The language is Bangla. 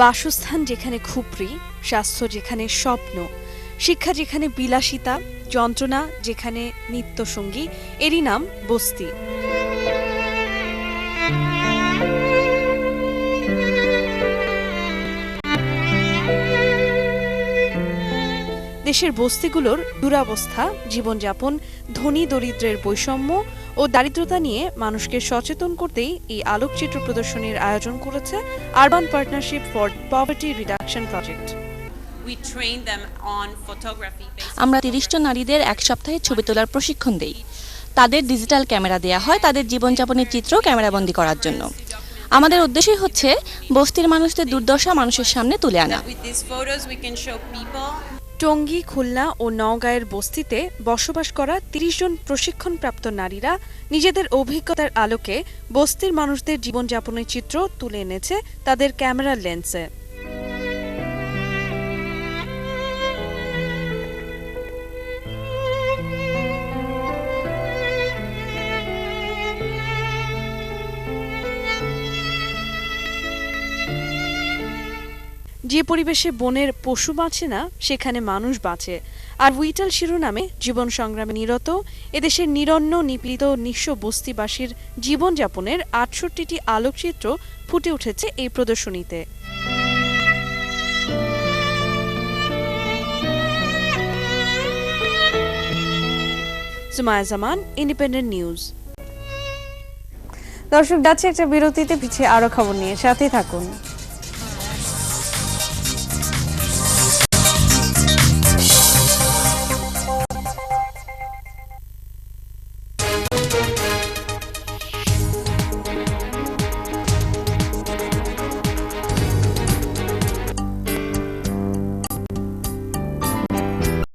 বাসস্থান যেখানে খুপরি, স্বাস্থ্য যেখানে স্বপ্ন, শিক্ষা যেখানে বিলাসিতা, যন্ত্রণা যেখানে নিত্যসঙ্গী, এরই নাম বস্তি। দেশের বস্তিগুলোর দুরবস্থা, জীবনযাপন, ধনী দরিদ্রের বৈষম্য ও দারিদ্রতা নিয়ে মানুষকে সচেতন করতেই এই আলোকচিত্র প্রদর্শনীর আয়োজন করেছে urban partnership for poverty reduction project. আমরা ৩০ জন নারীদের এক সপ্তাহে ছবি তোলার প্রশিক্ষণ দেই। তাদের ডিজিটাল ক্যামেরা দেয়া হয় তাদের জীবনযাপনের চিত্র ক্যামেরাবন্দি করার জন্য। আমাদের উদ্দেশ্যই হচ্ছে বস্তির মানুষদের দুর্দশা মানুষের সামনে তুলে আনা। টঙ্গী, খুলনা ও নওগাঁয়ের বস্তিতে বসবাস করা ৩০ জন প্রশিক্ষণপ্রাপ্ত নারীরা নিজেদের অভিজ্ঞতার আলোকে বস্তির মানুষদের জীবনযাপনের চিত্র তুলে এনেছে তাদের ক্যামেরার লেন্সে। যে পরিবেশে বনের পশু বাঁচে না, সেখানে মানুষ বাঁচে। আর উইটাল শিরোনামে জীবন সংগ্রামে নিরত এদেশের নিরন্ন নিপীড়িত নিঃস্ব বস্তিবাসীর জীবনযাপনের ৬৮টি আলোকচিত্র ফুটে উঠেছে এই প্রদর্শনীতে। সুমায়া জামান, ইন্ডিপেন্ডেন্ট নিউজ। দর্শক, যাচ্ছে একটা বিরতিতে, পিছিয়ে আরো খবর নিয়ে সাথেই থাকুন।